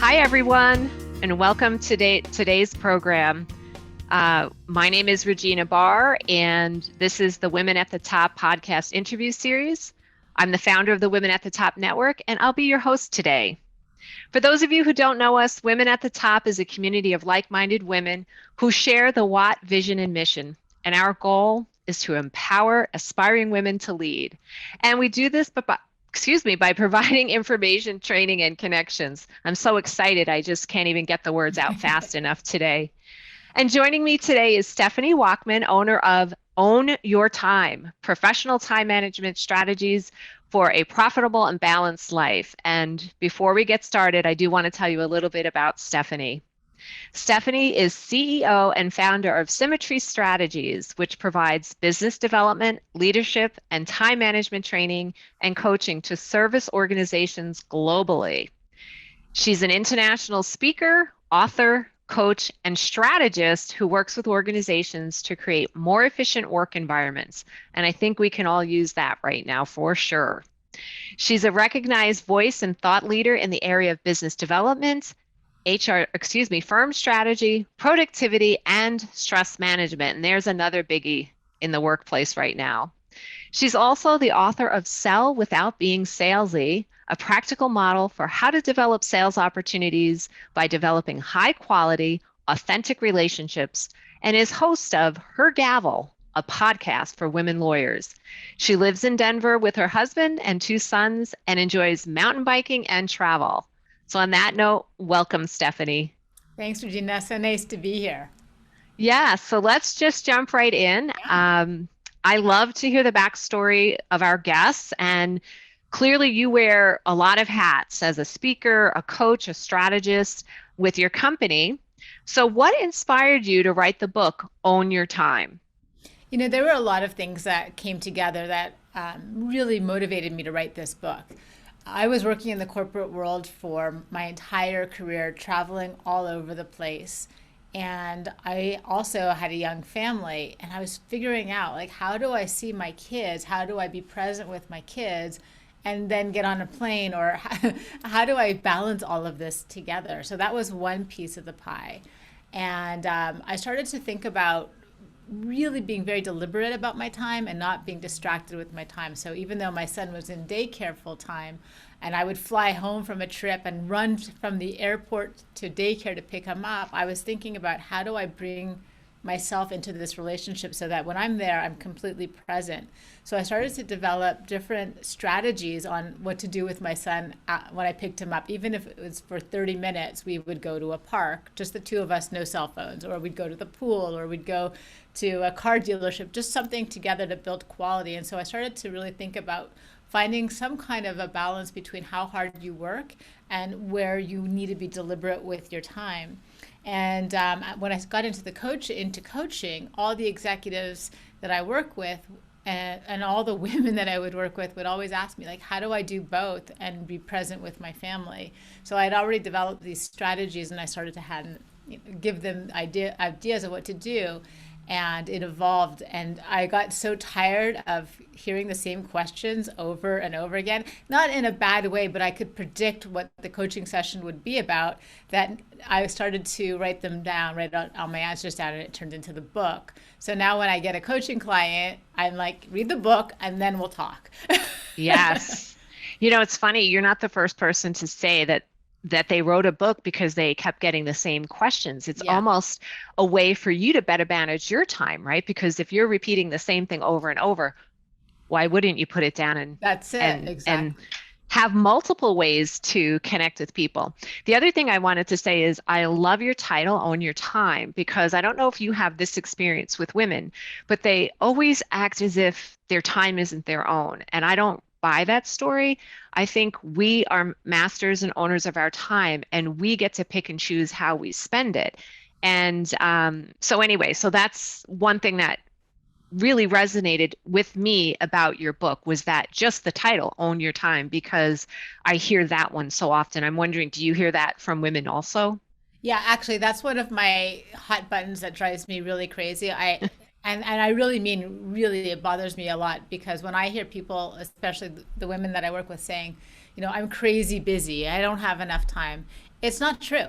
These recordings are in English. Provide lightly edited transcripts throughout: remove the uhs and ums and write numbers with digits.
Hi, everyone, and welcome to today's program. My name is Regina Barr, and this is the Women at the Top podcast interview series. I'm the founder of the Women at the Top Network, and I'll be your host today. For those of you who don't know us, Women at the Top is a community of like-minded women who share the Watt vision and mission, and our goal is to empower aspiring women to lead. And we do this by providing information, training, and connections. I'm so excited. I just can't even get the words out fast enough today. And joining me today is Stephanie Wachman, owner of Own Your Time, professional time management strategies for a profitable and balanced life. And before we get started, I do want to tell you a little bit about Stephanie. Stephanie is CEO and founder of Symmetry Strategies, which provides business development, leadership, and time management training and coaching to service organizations globally. She's an international speaker, author, coach, and strategist who works with organizations to create more efficient work environments. And I think we can all use that right now for sure. She's a recognized voice and thought leader in the area of business development, firm strategy, productivity, and stress management. And there's another biggie in the workplace right now. She's also the author of Sell Without Being Salesy, a practical model for how to develop sales opportunities by developing high quality, authentic relationships, and is host of Her Gavel, a podcast for women lawyers. She lives in Denver with her husband and 2 sons and enjoys mountain biking and travel. So on that note, welcome, Stephanie. Thanks, Regina. So nice to be here. Yeah, so let's just jump right in. I love to hear the backstory of our guests, and clearly you wear a lot of hats as a speaker, a coach, a strategist with your company. So what inspired you to write the book, Own Your Time? You know, there were a lot of things that came together that really motivated me to write this book. I was working in the corporate world for my entire career, traveling all over the place. And I also had a young family, and I was figuring out, like, how do I see my kids? How do I be present with my kids and then get on a plane? Or how do I balance all of this together? So that was one piece of the pie. And I started to think about really being very deliberate about my time and not being distracted with my time. So even though my son was in daycare full time, and I would fly home from a trip and run from the airport to daycare to pick him up, I was thinking about how do I bring myself into this relationship so that when I'm there, I'm completely present. So I started to develop different strategies on what to do with my son when I picked him up. Even if it was for 30 minutes, we would go to a park, just the 2 of us, no cell phones, or we'd go to the pool, or we'd go to a car dealership, just something together to build quality. And so I started to really think about finding some kind of a balance between how hard you work and where you need to be deliberate with your time. And when I got into coaching, all the executives that I work with and all the women that I would work with would always ask me, like, how do I do both and be present with my family? So I'd already developed these strategies, and I started to give them ideas of what to do. And it evolved, and I got so tired of hearing the same questions over and over again, not in a bad way, but I could predict what the coaching session would be about, that I started to write them down, write all my answers down, and it turned into the book. So now when I get a coaching client, I'm like, read the book and then we'll talk. Yes. You know, it's funny, you're not the first person to say that they wrote a book because they kept getting the same questions. It's almost a way for you to better manage your time, right? Because if you're repeating the same thing over and over, why wouldn't you put it down and That's it, exactly. And have multiple ways to connect with people? The other thing I wanted to say is I love your title, Own Your Time, because I don't know if you have this experience with women, but they always act as if their time isn't their own. And I don't buy that story. I think we are masters and owners of our time, and we get to pick and choose how we spend it. And so that's one thing that really resonated with me about your book, was that just the title, Own Your Time, because I hear that one so often. I'm wondering, do you hear that from women also? Yeah, actually, that's one of my hot buttons that drives me really crazy. And I really mean, really, it bothers me a lot, because when I hear people, especially the women that I work with, saying, you know, I'm crazy busy, I don't have enough time. It's not true.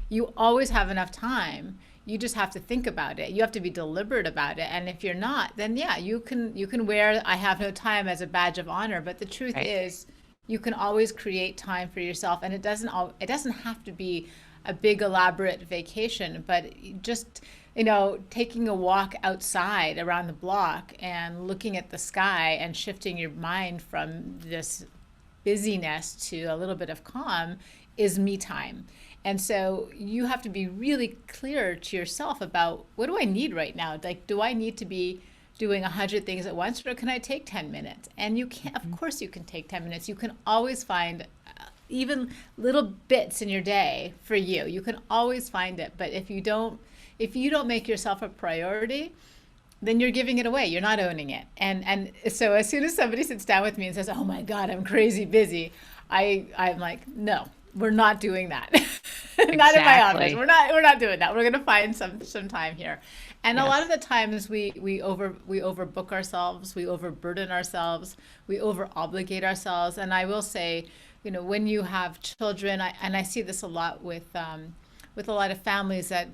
You always have enough time. You just have to think about it. You have to be deliberate about it. And if you're not, then yeah, you can wear I have no time as a badge of honor, but the truth Right. is you can always create time for yourself, and it doesn't have to be a big elaborate vacation, but just taking a walk outside around the block and looking at the sky and shifting your mind from this busyness to a little bit of calm is me time. And so you have to be really clear to yourself about, what do I need right now? Like, do I need to be doing 100 things at once, or can I take 10 minutes? And you can, of course, you can take 10 minutes. You can always find even little bits in your day for you. You can always find it. But if you don't make yourself a priority, then you're giving it away. You're not owning it. And so as soon as somebody sits down with me and says, "Oh my God, I'm crazy busy," I'm like, "No, we're not doing that." Not in my office. Exactly. We're not doing that. We're gonna find some time here. And a lot of Yes. the times we overbook ourselves, we overburden ourselves, we over obligate ourselves. And I will say, when you have children, and I see this a lot with a lot of families that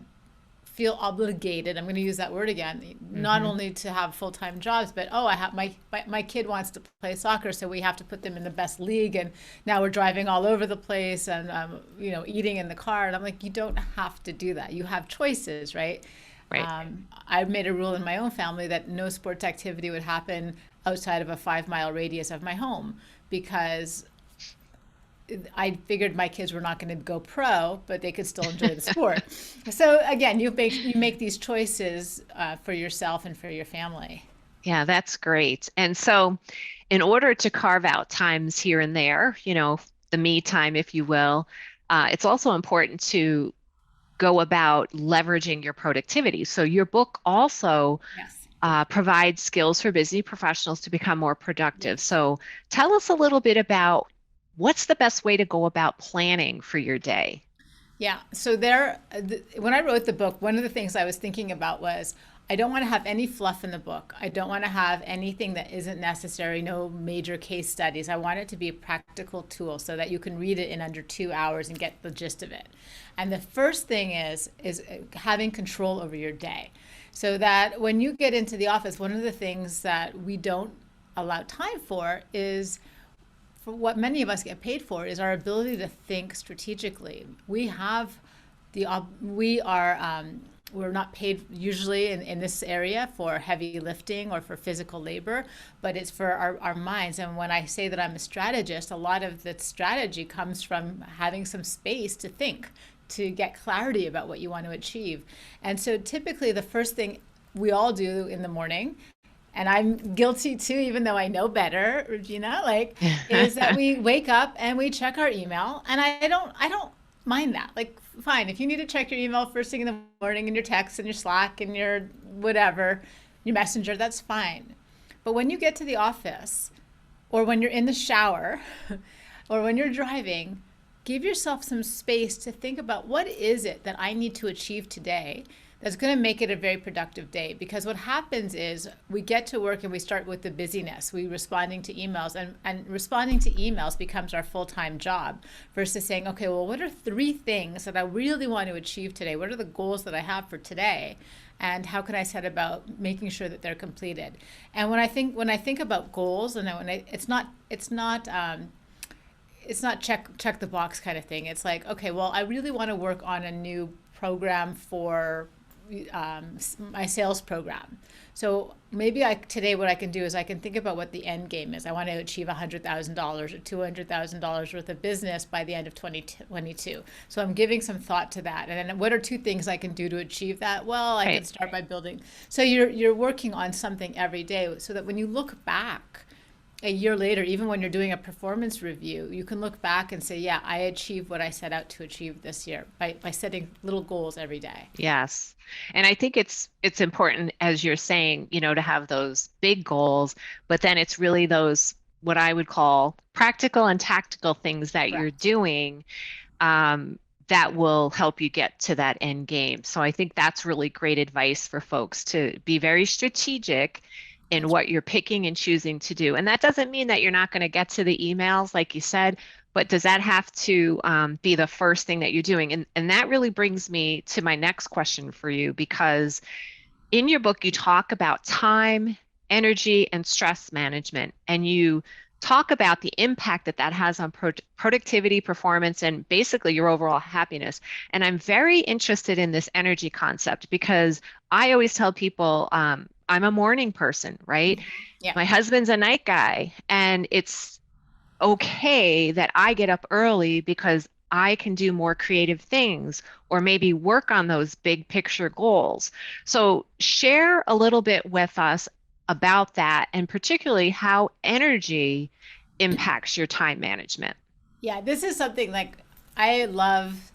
feel obligated. I'm going to use that word again, not Hmm. only to have full-time jobs, but I have my kid wants to play soccer, so we have to put them in the best league, and now we're driving all over the place, and eating in the car, and I'm like, you don't have to do that. You have choices, right? Right. I've made a rule in my own family that no sports activity would happen outside of a 5-mile radius of my home, because I figured my kids were not going to go pro, but they could still enjoy the sport. So again, you make these choices for yourself and for your family. Yeah, that's great. And so, in order to carve out times here and there, the me time, if you will, it's also important to go about leveraging your productivity. So, your book also Yes. provides skills for busy professionals to become more productive. Yes. So, tell us a little bit about what's the best way to go about planning for your day. Yeah. So when I wrote the book, one of the things I was thinking about was, I don't want to have any fluff in the book. I don't want to have anything that isn't necessary, no major case studies. I want it to be a practical tool so that you can read it in under 2 hours and get the gist of it. And the first thing is having control over your day. So that when you get into the office, one of the things that we don't allow time for what many of us get paid for is our ability to think strategically. We're not paid usually in this area for heavy lifting or for physical labor, but it's for our minds. And when I say that I'm a strategist, a lot of the strategy comes from having some space to think, to get clarity about what you want to achieve. And so typically the first thing we all do in the morning, and I'm guilty too, even though I know better, Regina, like, is that we wake up and we check our email. And I don't mind that. Like, fine, if you need to check your email first thing in the morning, and your text and your Slack and your whatever, your messenger, that's fine. But when you get to the office, or when you're in the shower, or when you're driving, give yourself some space to think about, what is it that I need to achieve today that's going to make it a very productive day. Because what happens is we get to work and we start with the busyness. We responding to emails, and responding to emails becomes our full-time job, versus saying, okay, well, what are 3 things that I really want to achieve today? What are the goals that I have for today? And how can I set about making sure that they're completed? And when I think about goals, and it's not check the box kind of thing. It's like, okay, well, I really want to work on a new program for my sales program. So maybe today what I can do is I can think about what the end game is. I want to achieve $100,000 or $200,000 worth of business by the end of 2022. So I'm giving some thought to that. And then what are 2 things I can do to achieve that? Well, I can Right. start by building. So you're working on something every day, so that when you look back a year later, even when you're doing a performance review, you can look back and say, yeah, I achieved what I set out to achieve this year by setting little goals every day. Yes. And I think it's important, as you're saying, to have those big goals, but then it's really those what I would call practical and tactical things that you're Correct. doing that will help you get to that end game. So I think that's really great advice for folks to be very strategic in That's what right. you're picking and choosing to do. And that doesn't mean that you're not going to get to the emails, like you said, But does that have to be the first thing that you're doing? And that really brings me to my next question for you, because in your book, you talk about time, energy, and stress management, and you talk about the impact that that has on productivity, performance, and basically your overall happiness. And I'm very interested in this energy concept because I always tell people I'm a morning person, right? Yeah. My husband's a night guy, and it's okay that I get up early because I can do more creative things or maybe work on those big picture goals. So, share a little bit with us about that and particularly how energy impacts your time management. Yeah, this is something like I love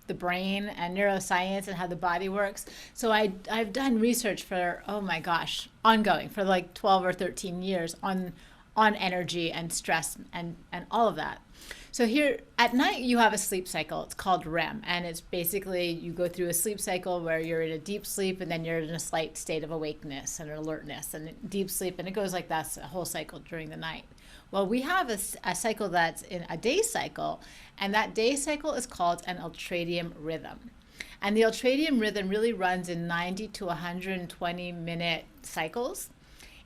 the brain and neuroscience and how the body works. So I've done research for, oh my gosh, ongoing for like 12 or 13 years on energy and stress and all of that. So here at night you have a sleep cycle. It's called REM, and it's basically you go through a sleep cycle where you're in a deep sleep and then you're in a slight state of awakeness and alertness and deep sleep, and it goes like that's a whole cycle during the night. Well, we have a cycle that's in a day cycle, and that day cycle is called an ultradium rhythm. And the ultradium rhythm really runs in 90 to 120-minute cycles.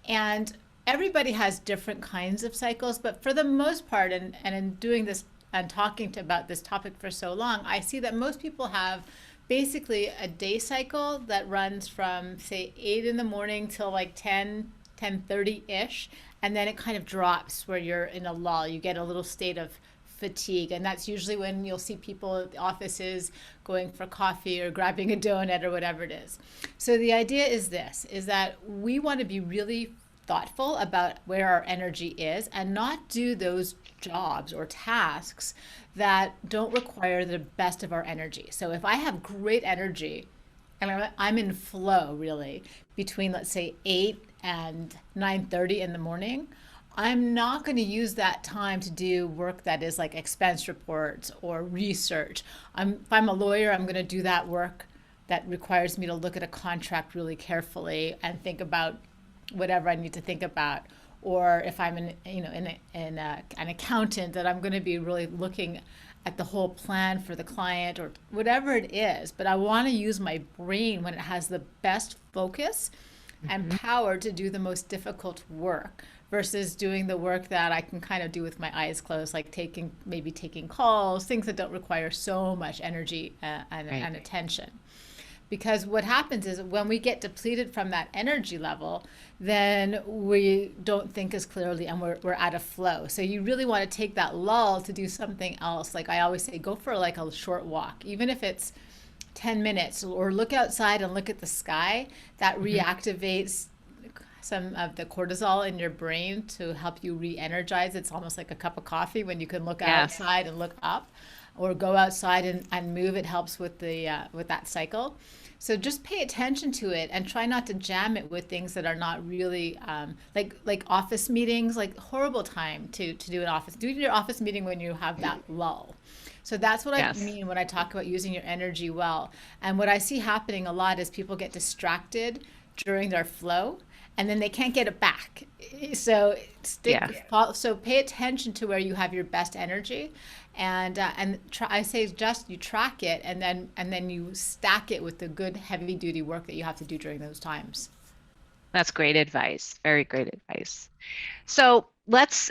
And everybody has different kinds of cycles, but for the most part, and in doing this and talking about this topic for so long, I see that most people have basically a day cycle that runs from, say, 8 in the morning till like 10:30-ish, and then it kind of drops where you're in a lull. You get a little state of fatigue, and that's usually when you'll see people at the offices going for coffee or grabbing a donut or whatever it is. So the idea is this, is that we want to be really thoughtful about where our energy is and not do those jobs or tasks that don't require the best of our energy. So if I have great energy and I'm in flow really between, let's say, 8 and 9:30 in the morning, I'm not going to use that time to do work that is like expense reports or research. If I'm a lawyer, I'm going to do that work that requires me to look at a contract really carefully and think about whatever I need to think about. Or if I'm an accountant, that I'm going to be really looking at the whole plan for the client or whatever it is. But I want to use my brain when it has the best focus and Mhm. power to do the most difficult work versus doing the work that I can kind of do with my eyes closed, like taking calls, things that don't require so much energy Right. and attention. Because what happens is when we get depleted from that energy level, then we don't think as clearly and we're out of flow. So you really want to take that lull to do something else. Like I always say, go for like a short walk, even if it's 10 minutes, or look outside and look at the sky. That Mhm. reactivates some of the cortisol in your brain to help you re-energize. It's almost like a cup of coffee when you can look Yes. outside and look up, or go outside and move. It helps with the with that cycle. So just pay attention to it and try not to jam it with things that are not really like office meetings, like horrible time to do an office. Do your office meeting when you have that lull. So that's what I Yes. mean when I talk about using your energy well. And what I see happening a lot is people get distracted during their flow and then they can't get it back. So Yeah. so pay attention to where you have your best energy, and try, I say just you track it and then you stack it with the good heavy duty work that you have to do during those times. That's great advice. Very great advice. So let's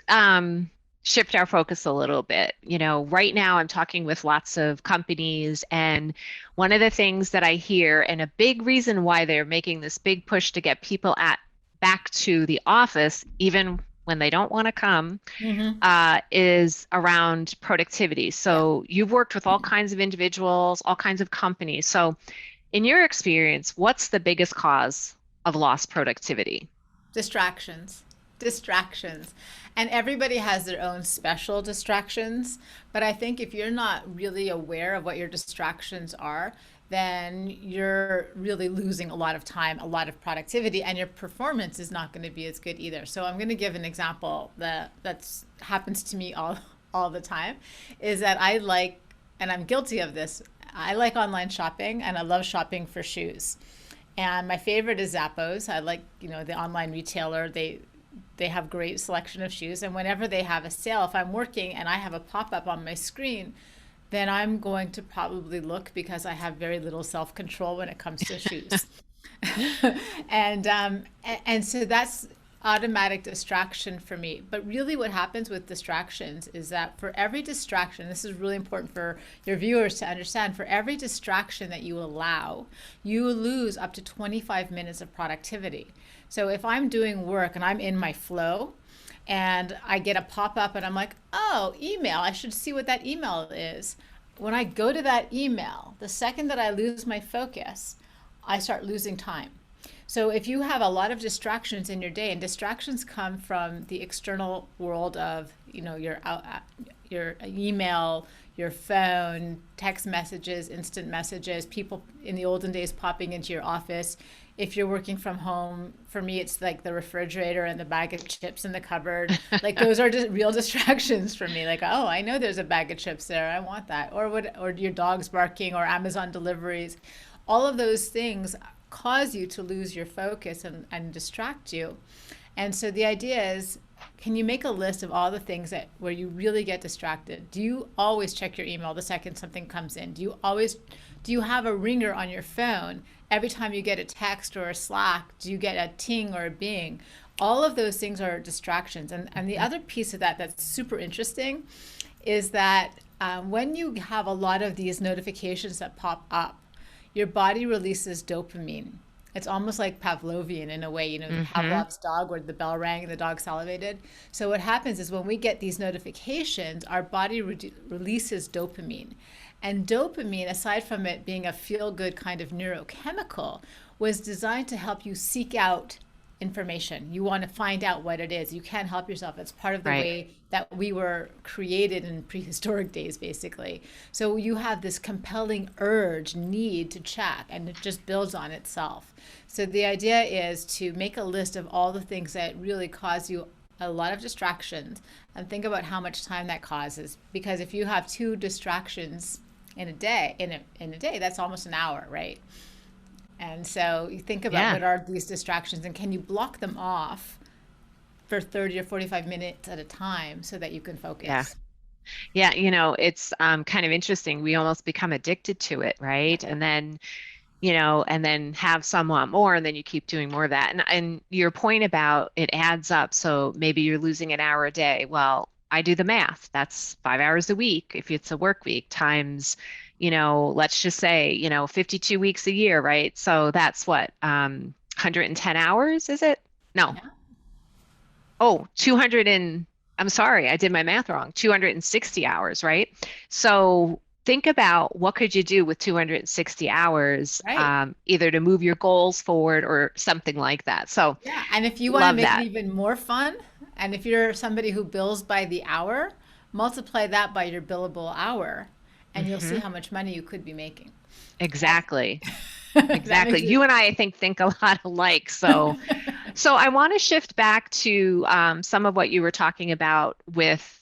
shift our focus a little bit. Right now I'm talking with lots of companies, and one of the things that I hear, and a big reason why they're making this big push to get people back to the office, even when they don't want to come, Hmm. is around productivity. Yeah. So you've worked with all kinds of individuals, all kinds of companies. So in your experience, what's the biggest cause of lost productivity? Distractions. Distractions. And everybody has their own special distractions. But I think if you're not really aware of what your distractions are, then you're really losing a lot of time, a lot of productivity, and your performance is not going to be as good either. So I'm going to give an example that's happens to me all the time, is that I like, and I'm guilty of this, I like online shopping and I love shopping for shoes. And my favorite is Zappos. I like, the online retailer. They have great selection of shoes. And whenever they have a sale, if I'm working and I have a pop-up on my screen, then I'm going to probably look because I have very little self-control when it comes to shoes. And so that's automatic distraction for me. But really what happens with distractions is that for every distraction, this is really important for your viewers to understand, for every distraction that you allow, you lose up to 25 minutes of productivity. So if I'm doing work and I'm in my flow and I get a pop-up and I'm like, oh, email, I should see what that email is. When I go to that email, the second that I lose my focus, I start losing time. So if you have a lot of distractions in your day, and distractions come from the external world of, your email, your phone, text messages, instant messages, people in the olden days popping into your office. If you're working from home, for me, it's like the refrigerator and the bag of chips in the cupboard. Like those are just real distractions for me. Like, oh, I know there's a bag of chips there. I want that. Or your dog's barking or Amazon deliveries. All of those things cause you to lose your focus and distract you. And so the idea is, can you make a list of all the things that where you really get distracted? Do you always check your email the second something comes in? Do you have a ringer on your phone every time you get a text or a Slack? Do you get a ting or a bing? All of those things are distractions. And the other piece of that that's super interesting is that when you have a lot of these notifications that pop up, your body releases dopamine. It's almost like Pavlovian in a way, Pavlov's dog where the bell rang and the dog salivated. So what happens is when we get these notifications, our body releases dopamine. And dopamine, aside from it being a feel-good kind of neurochemical, was designed to help you seek out information. You want to find out what it is. You can't help yourself. It's part of the Right. way that we were created in prehistoric days, basically. So you have this compelling urge, need to check, and it just builds on itself. So the idea is to make a list of all the things that really cause you a lot of distractions and think about how much time that causes. Because if you have two distractions in a day, that's almost an hour, right? And so you think about Yeah. what are these distractions and can you block them off for 30 or 45 minutes at a time so that you can Yeah. focus. Yeah. It's kind of interesting. We almost become addicted to it, right? And then have some want more, and then you keep doing more of that. And your point about it adds up. So maybe you're losing an hour a day. Well, I do the math. That's 5 hours a week if it's a work week times, let's just say, 52 weeks a year, right? So that's what, 110 hours, is it? No. Yeah. Oh, 200 and I'm sorry, I did my math wrong. 260 hours, right? So think about what could you do with 260 hours, Right. either to move your goals forward or something like that. So Yeah. And if you want to love make it that. even more fun, and if you're somebody who bills by the hour, multiply that by your billable hour, and you'll see Hmm. how much money you could be making. That's, Exactly. that Exactly. makes it. You and I think a lot alike. So I want to shift back to some of what you were talking about with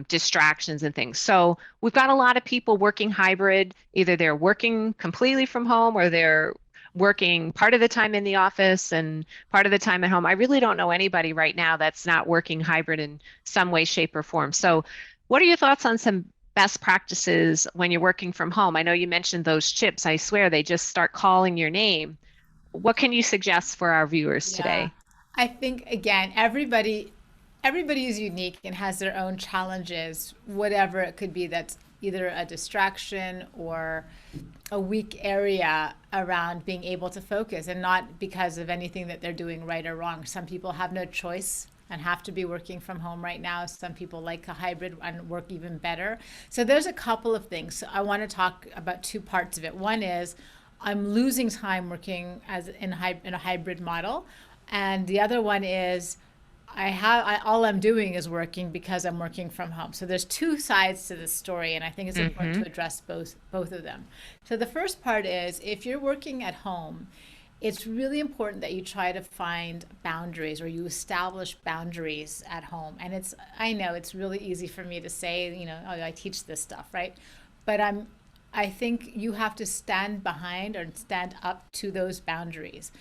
distractions and things. So we've got a lot of people working hybrid. Either they're working completely from home or they're working part of the time in the office and part of the time at home. I really don't know anybody right now that's not working hybrid in some way, shape, or form. So what are your thoughts on some best practices when you're working from home? I know you mentioned those chips. I swear they just start calling your name. What can you suggest for our viewers Yeah. today? I think again, everybody is unique and has their own challenges, whatever it could be that's either a distraction or a weak area around being able to focus and not because of anything that they're doing right or wrong. Some people have no choice and have to be working from home right now. Some people like a hybrid and work even better. So there's a couple of things. So I want to talk about two parts of it. One is I'm losing time working as in a hybrid model, and the other one is all I'm doing is working because I'm working from home. So there's two sides to this story, and I think it's important Hmm. to address both of them. So the first part is if you're working at home, it's really important that you try to find boundaries or you establish boundaries at home. And I know it's really easy for me to say, oh, I teach this stuff, right? But I think you have to stand behind or stand up to those boundaries.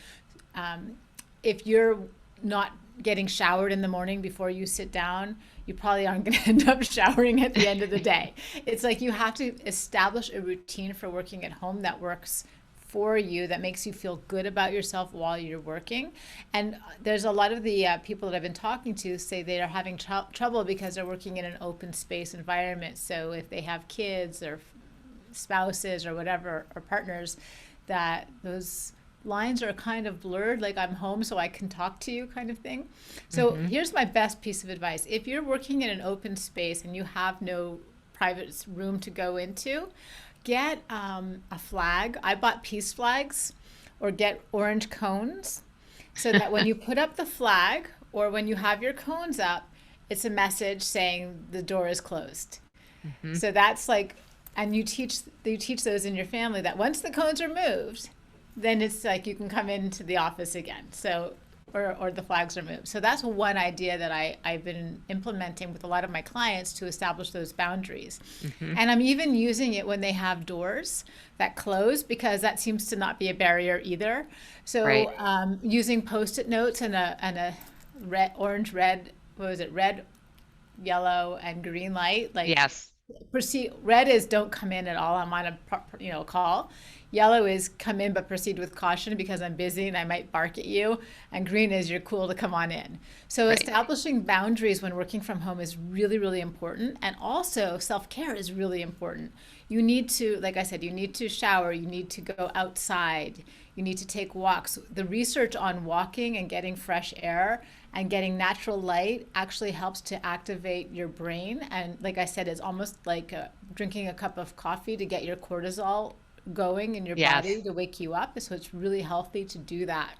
Um, if you're not getting showered in the morning before you sit down, you probably aren't going to end up showering at the end of the day. It's like you have to establish a routine for working at home that works for you, that makes you feel good about yourself while you're working. And there's a lot of the people that I've been talking to say they are having trouble because they're working in an open space environment. So if they have kids or spouses or whatever, or partners, that those lines are kind of blurred, like I'm home so I can talk to you kind of thing. So here's my best piece of advice. If you're working in an open space and you have no private room to go into, get a flag. I bought peace flags, or get orange cones, so that when you put up the flag or when you have your cones up, it's a message saying the door is closed. Mm-hmm. So that's like, and you teach those in your family that once the cones are moved, then it's like you can come into the office again. So, or the flags are moved. So that's one idea that I've been implementing with a lot of my clients to establish those boundaries. Mm-hmm. And I'm even using it when they have doors that close, because that seems to not be a barrier either. So Right. using Post-it notes and a red, orange, red, what was it? Red, yellow, and green light, like Yes. proceed. Red is don't come in at all, I'm on a call. Yellow is come in but proceed with caution because I'm busy and I might bark at you. And green is you're cool to come on in. So Right. establishing boundaries when working from home is really, really important. And also self-care is really important. You need to, like I said, you need to shower, you need to go outside, you need to take walks. The research on walking and getting fresh air and getting natural light actually helps to activate your brain. And like I said, it's almost like drinking a cup of coffee to get your cortisol going in your Yes. body to wake you up. So it's really healthy to do that.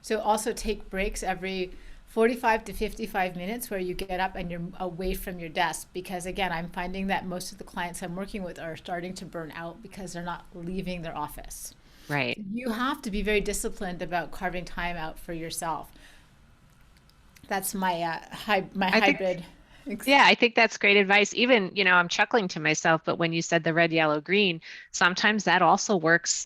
So also take breaks every 45 to 55 minutes where you get up and you're away from your desk, because again, I'm finding that most of the clients I'm working with are starting to burn out because they're not leaving their office. Right. You have to be very disciplined about carving time out for yourself. That's my my I think hybrid. Yeah, I think that's great advice. Even, I'm chuckling to myself, but when you said the red, yellow, green, sometimes that also works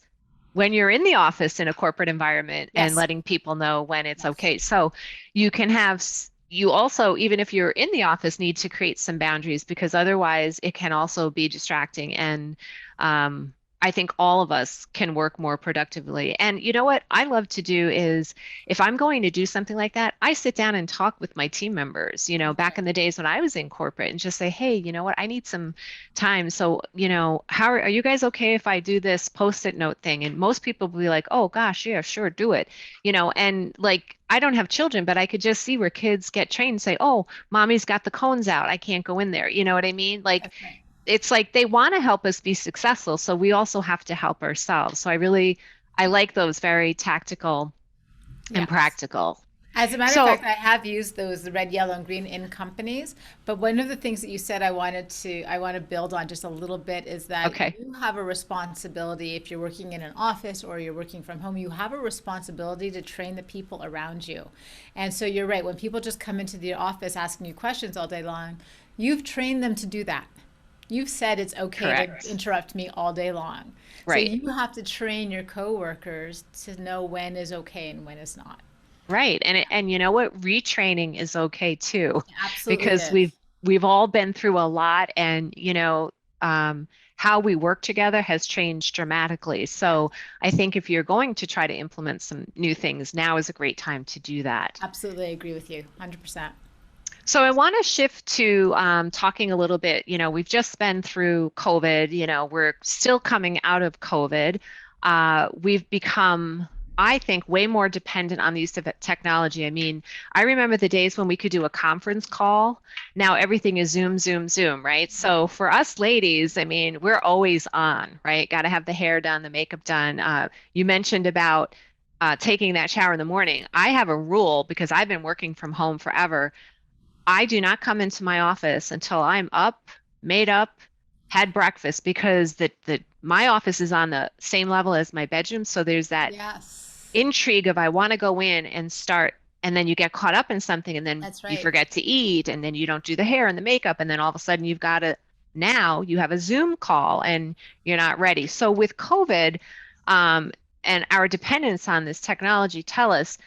when you're in the office in a corporate environment and Yes. letting people know when it's Yes. okay. So you can have, you also, even if you're in the office, need to create some boundaries, because otherwise it can also be distracting. And I think all of us can work more productively. And you know what I love to do is, if I'm going to do something like that, I sit down and talk with my team members, back in the days when I was in corporate, and just say, hey, you know what, I need some time. So, how are you guys okay if I do this post-it note thing? And most people will be like, oh gosh, yeah, sure, do it. And like, I don't have children, but I could just see where kids get trained and say, oh, mommy's got the cones out, I can't go in there. You know what I mean? Like, That's right. it's like they want to help us be successful, so we also have to help ourselves. So I like those very tactical and Yes. practical. As a matter of So, fact, I have used those, the red, yellow, and green in companies. But one of the things that you said I want to build on just a little bit is that okay. you have a responsibility if you're working in an office or you're working from home, you have a responsibility to train the people around you. And so you're right, when people just come into the office asking you questions all day long, you've trained them to do that. You've said it's okay to Correct. interrupt me all day long. So Right. you have to train your coworkers to know when is okay and when is not. Right. And you know what? Retraining is okay too, Absolutely because is. we've all been through a lot, and how we work together has changed dramatically. Yeah, So I think if you're going to try to implement some new things, now is a great time to do that. absolutely agree with you. 100%. So I want to shift to talking a little bit. We've just been through COVID. We're still coming out of COVID. We've become, I think, way more dependent on the use of technology. I mean, I remember the days when we could do a conference call. Now everything is Zoom, Zoom, Zoom, right? Right. So for us ladies, I mean, we're always on, right? Got to have the hair done, the makeup done. You mentioned about taking that shower in the morning. I have a rule because I've been working from home forever. I do not come into my office until I'm up, made up, had breakfast, because the my office is on the same level as my bedroom. So there's that Yes, intrigue of I want to go in and start, and then you get caught up in something, and then that's you right. forget to eat, and then you don't do the hair and the makeup, and then all of a sudden now you have a Zoom call and you're not ready. So with COVID, um, and our dependence on this technology, tell us,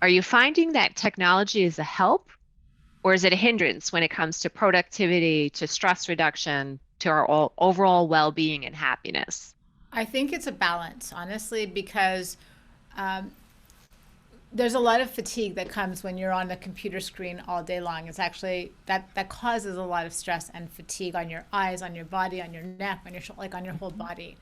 Are you finding that technology is a help or is it a hindrance when it comes to productivity, to stress reduction, to our overall well-being and happiness? I think it's a balance, honestly, because um, there's a lot of fatigue that comes when you're on the computer screen all day long. It's actually that causes a lot of stress and fatigue on your eyes, on your body, on your neck, on your like on your whole body.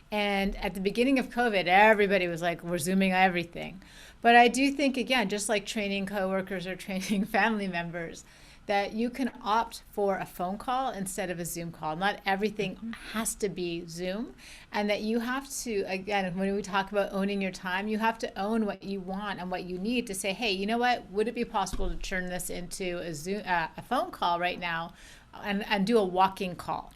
And at the beginning of COVID, everybody was like, we're zooming everything. But I do think, again, just like training coworkers or training family members, that you can opt for a phone call instead of a Zoom call. Not everything Mhm. has to be Zoom. And that you have to, again, when we talk about owning your time, you have to own what you want and what you need to say, hey, you know what? Would it be possible to turn this into a phone call right now and do a walking call?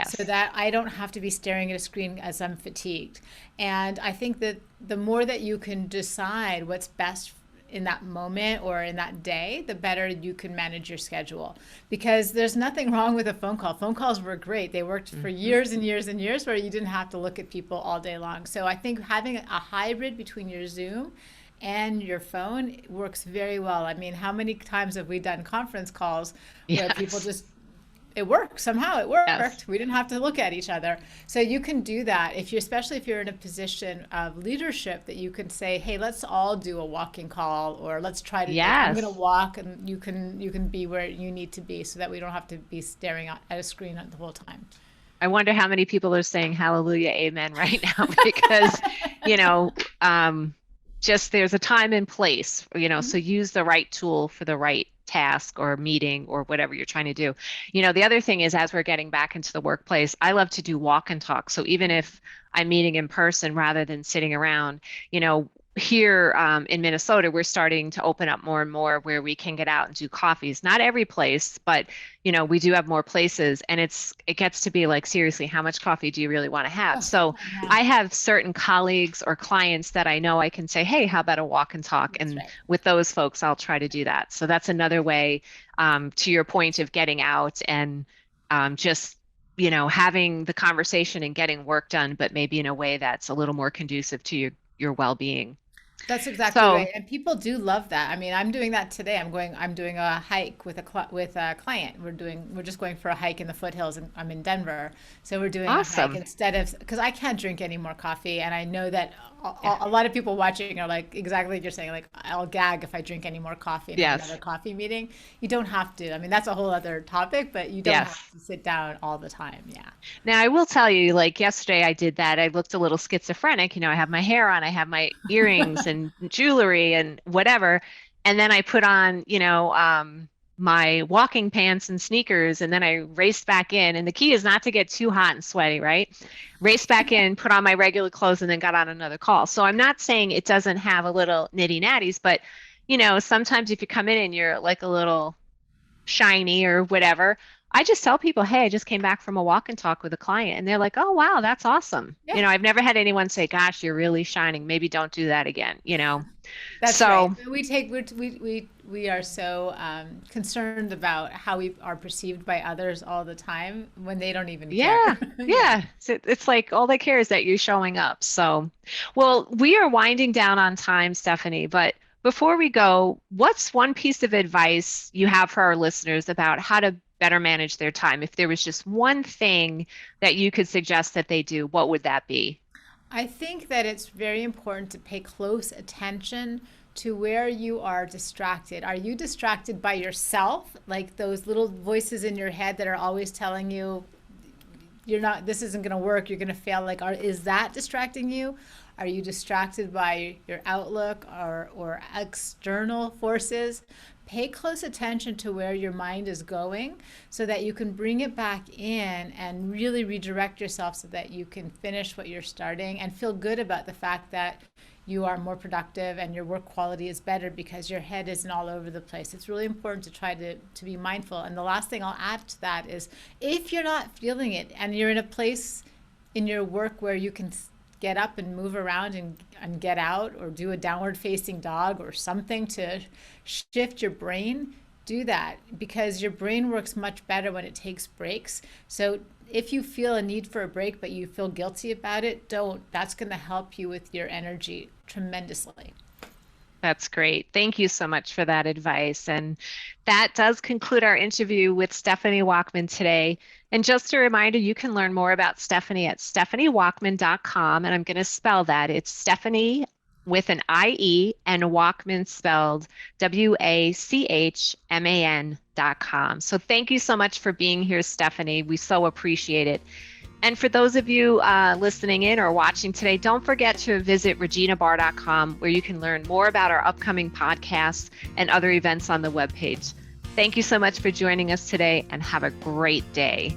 So Yes. that I don't have to be staring at a screen as I'm fatigued. And I think that the more that you can decide what's best in that moment or in that day, the better you can manage your schedule. Because there's nothing wrong with a phone call. Phone calls were great. They worked for Hmm. years and years and years where you didn't have to look at people all day long. So I think having a hybrid between your Zoom and your phone works very well. I mean, how many times have we done conference calls where people Yes. just it worked somehow, it Yes. worked, we didn't have to look at each other. So you can do that if you, especially if you're in a position of leadership, that you can say, hey, let's all do a walking call, or let's try to, like, I'm going to Yes. walk and you can be where you need to be, so that we don't have to be staring at a screen the whole time. I wonder how many people are saying hallelujah, amen right now because, you know, um, just there's a time and place, so use the right tool for the right task or meeting or whatever you're trying to do. The other thing is as we're getting back into the workplace, I love to do walk and talk. So even if I'm meeting in person rather than sitting around, you know, here in Minnesota, we're starting to open up more and more where we can get out and do coffees. Not every place, but we do have more places and it gets to be like, seriously, how much coffee do you really want to have? Oh, So yeah, I have certain colleagues or clients that I know I can say, hey, how about a walk and talk? that's And right. with those folks, I'll try to do that. So that's another way, to your point of getting out and just, having the conversation and getting work done, but maybe in a way that's a little more conducive to your well-being. That's exactly So right. And people do love that. I mean, I'm doing that today. I'm doing a hike with with a client. We're just going for a hike in the foothills, and I'm in Denver. So we're doing a hike awesome. instead of, because I can't drink any more coffee, and I know that Yeah. a lot of people watching are like, exactly like you're saying, like, I'll gag if I drink any more coffee and have another Yes. coffee meeting. You don't have to. I mean, that's a whole other topic, but you don't have Yes. to sit down all the time. Yeah. Now, I will tell you, like yesterday, I did that. I looked a little schizophrenic. I have my hair on, I have my earrings and jewelry and whatever. And then I put on, my walking pants and sneakers. And then I raced back in. And the key is not to get too hot and sweaty, right? Raced back in, put on my regular clothes, and then got on another call. So I'm not saying it doesn't have a little nitty natties, but, sometimes if you come in and you're like a little shiny or whatever, I just tell people, hey, I just came back from a walk and talk with a client. And they're like, oh, wow, that's awesome. Yeah. I've never had anyone say, gosh, you're really shining. Maybe don't do that again. That's right. So, We are so concerned about how we are perceived by others all the time when they don't even care. yeah, Yeah. yeah. So it's like all they care is that you're showing up. So, well, we are winding down on time, Stephanie, but before we go, what's one piece of advice you have for our listeners about how to better manage their time? If there was just one thing that you could suggest that they do, what would that be? I think that it's very important to pay close attention to where you are distracted. Are you distracted by yourself, like those little voices in your head that are always telling you you're not, this isn't going to work, you're going to fail? Like, is that distracting you? Are you distracted by your outlook or external forces? Pay close attention to where your mind is going so that you can bring it back in and really redirect yourself so that you can finish what you're starting and feel good about the fact that you are more productive and your work quality is better because your head isn't all over the place. It's really important to try to be mindful. And the last thing I'll add to that is, if you're not feeling it and you're in a place in your work where you can get up and move around and get out or do a downward facing dog or something to shift your brain, do that, because your brain works much better when it takes breaks. So if you feel a need for a break but you feel guilty about it, don't. That's going to help you with your energy tremendously. That's great. Thank you so much for that advice. And that does conclude our interview with Stephanie Wachman today. And just a reminder, you can learn more about Stephanie at stephaniewachman.com. And I'm going to spell that. It's Stephanie with an IE and Wachman spelled WACHMAN.com. So thank you so much for being here, Stephanie. We so appreciate it. And for those of you listening in or watching today, don't forget to visit reginabarr.com, where you can learn more about our upcoming podcasts and other events on the webpage. Thank you so much for joining us today, and have a great day.